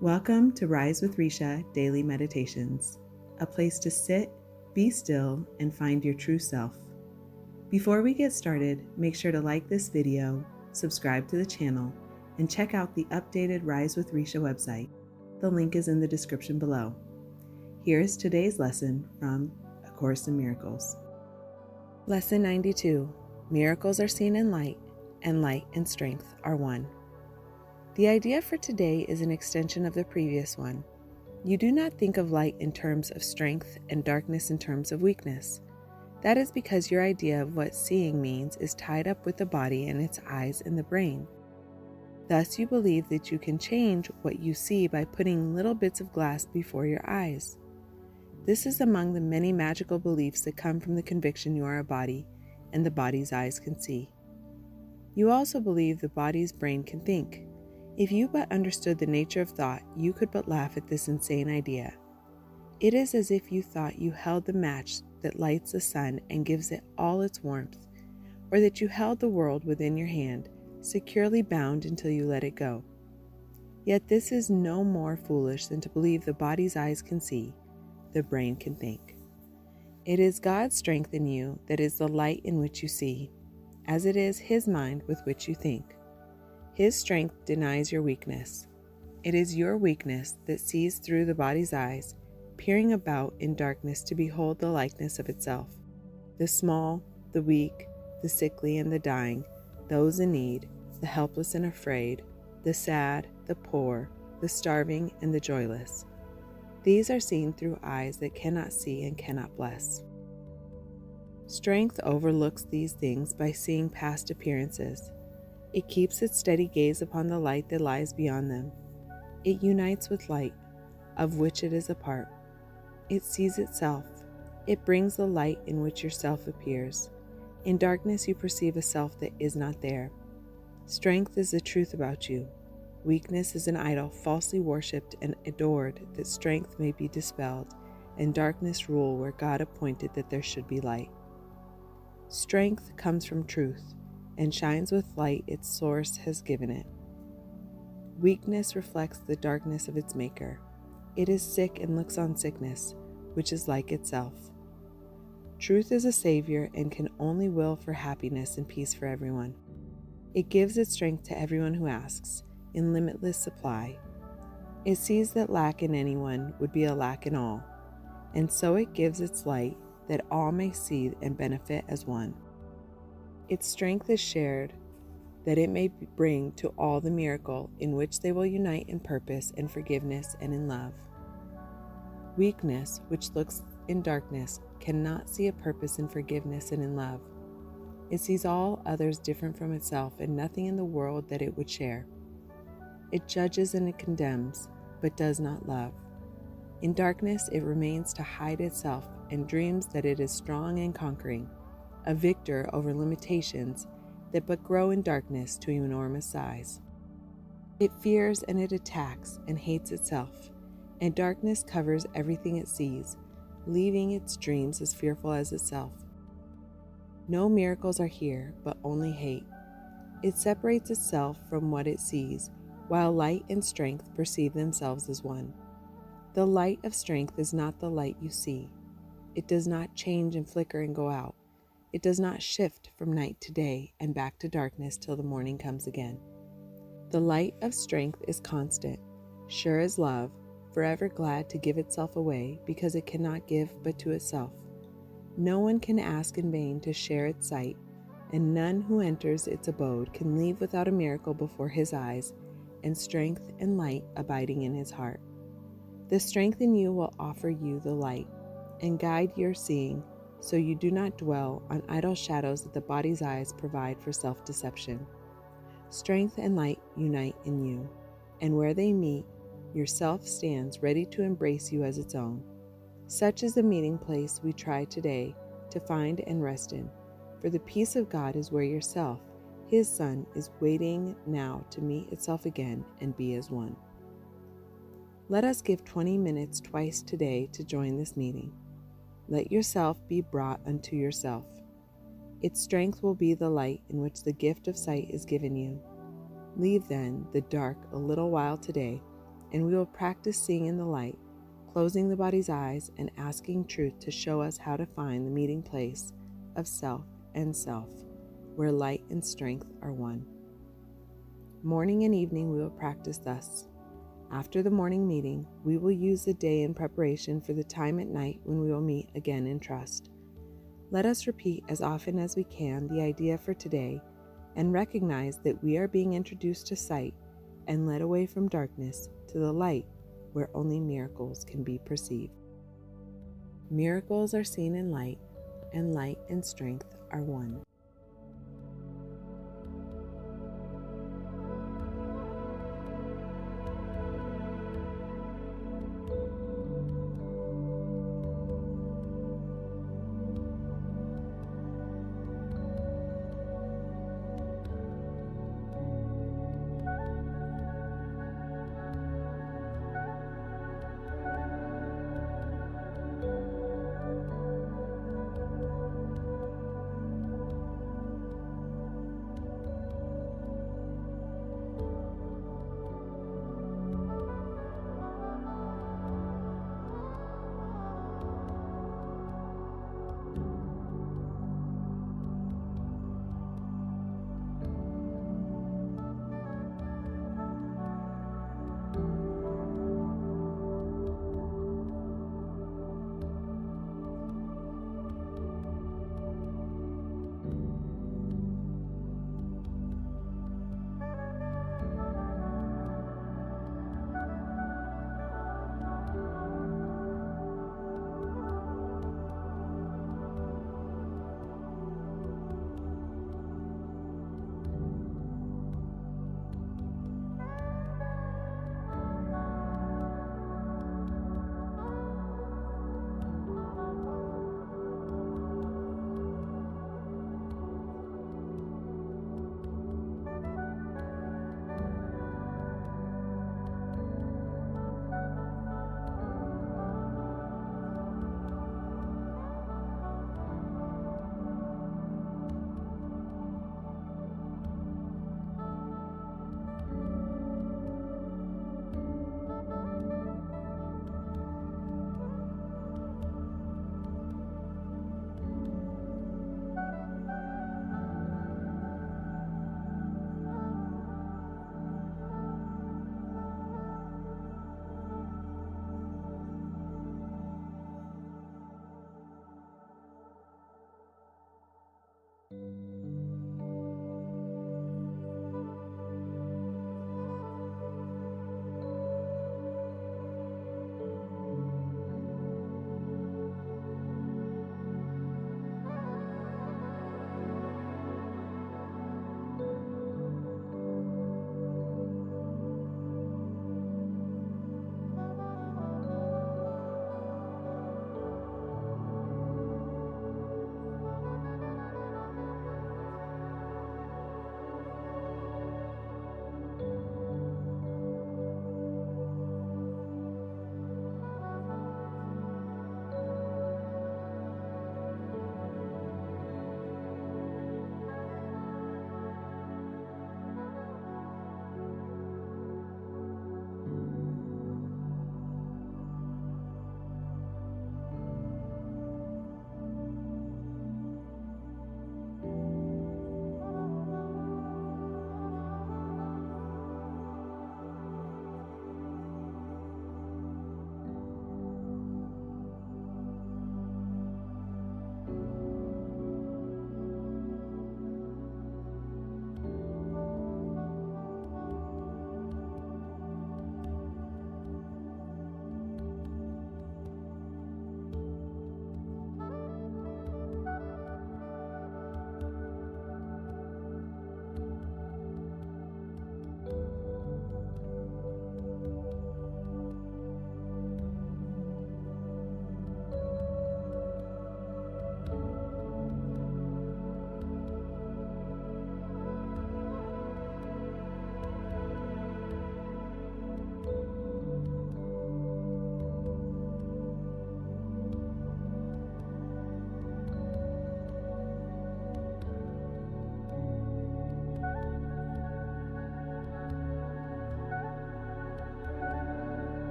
Welcome to Rise with Recia Daily Meditations, a place to sit, be still, and find your true self. Before we get started, make sure to like this video, subscribe to the channel, and check out the updated Rise with Recia website. The link is in the description below. Here is today's lesson from A Course in Miracles. Lesson 92. Miracles are seen in light, and light and strength are one. The idea for today is an extension of the previous one. You do not think of light in terms of strength and darkness in terms of weakness. That is because your idea of what seeing means is tied up with the body and its eyes and the brain. Thus, you believe that you can change what you see by putting little bits of glass before your eyes. This is among the many magical beliefs that come from the conviction you are a body and the body's eyes can see. You also believe the body's brain can think. If you but understood the nature of thought, you could but laugh at this insane idea. It is as if you thought you held the match that lights the sun and gives it all its warmth, or that you held the world within your hand, securely bound until you let it go. Yet this is no more foolish than to believe the body's eyes can see, the brain can think. It is God's strength in you that is the light in which you see, as it is His mind with which you think. His strength denies your weakness. It is your weakness that sees through the body's eyes, peering about in darkness to behold the likeness of itself. The small, the weak, the sickly and the dying, those in need, the helpless and afraid, the sad, the poor, the starving and the joyless. These are seen through eyes that cannot see and cannot bless. Strength overlooks these things by seeing past appearances. It keeps its steady gaze upon the light that lies beyond them. It unites with light, of which it is a part. It sees itself. It brings the light in which yourself appears. In darkness you perceive a self that is not there. Strength is the truth about you. Weakness is an idol falsely worshipped and adored that strength may be dispelled, and darkness rule where God appointed that there should be light. Strength comes from truth, and shines with light its source has given it. Weakness reflects the darkness of its maker. It is sick and looks on sickness, which is like itself. Truth is a savior and can only will for happiness and peace for everyone. It gives its strength to everyone who asks, in limitless supply. It sees that lack in anyone would be a lack in all, and so it gives its light that all may see and benefit as one. Its strength is shared, that it may bring to all the miracle in which they will unite in purpose and forgiveness and in love. Weakness, which looks in darkness, cannot see a purpose in forgiveness and in love. It sees all others different from itself and nothing in the world that it would share. It judges and it condemns, but does not love. In darkness it remains to hide itself and dreams that it is strong and conquering, a victor over limitations that but grow in darkness to enormous size. It fears and it attacks and hates itself, and darkness covers everything it sees, leaving its dreams as fearful as itself. No miracles are here, but only hate. It separates itself from what it sees, while light and strength perceive themselves as one. The light of strength is not the light you see. It does not change and flicker and go out. It does not shift from night to day and back to darkness till the morning comes again. The light of strength is constant, sure as love, forever glad to give itself away because it cannot give but to itself. No one can ask in vain to share its sight, and none who enters its abode can leave without a miracle before his eyes and strength and light abiding in his heart. The strength in you will offer you the light and guide your seeing, so you do not dwell on idle shadows that the body's eyes provide for self-deception. Strength and light unite in you, and where they meet, your self stands ready to embrace you as its own. Such is the meeting place we try today to find and rest in, for the peace of God is where yourself, His Son, is waiting now to meet itself again and be as one. Let us give 20 minutes twice today to join this meeting. Let yourself be brought unto yourself. Its strength will be the light in which the gift of sight is given you. Leave then the dark a little while today and we will practice seeing in the light, closing the body's eyes and asking truth to show us how to find the meeting place of self and self, where light and strength are one. Morning and evening we will practice thus. After the morning meeting, we will use the day in preparation for the time at night when we will meet again in trust. Let us repeat as often as we can the idea for today and recognize that we are being introduced to sight and led away from darkness to the light where only miracles can be perceived. Miracles are seen in light, and light and strength are one.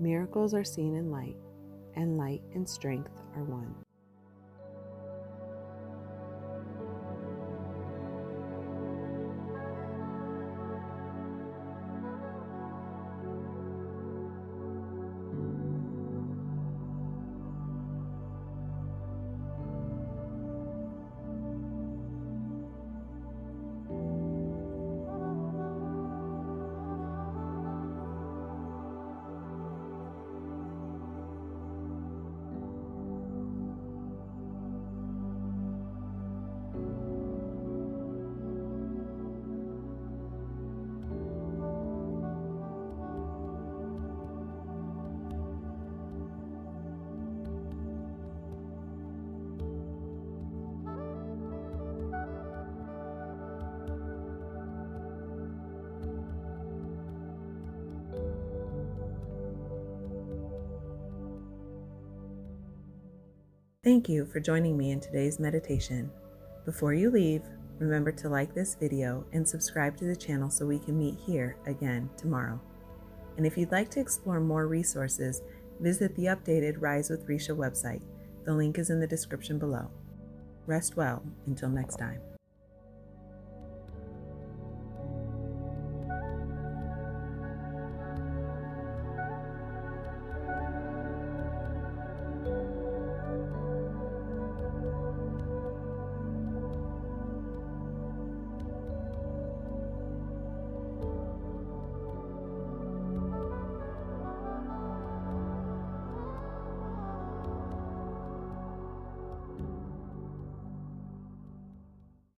Miracles are seen in light, and light and strength are one. Thank you for joining me in today's meditation. Before you leave, remember to like this video and subscribe to the channel so we can meet here again tomorrow. And if you'd like to explore more resources, visit the updated Rise with Recia website. The link is in the description below. Rest well until next time.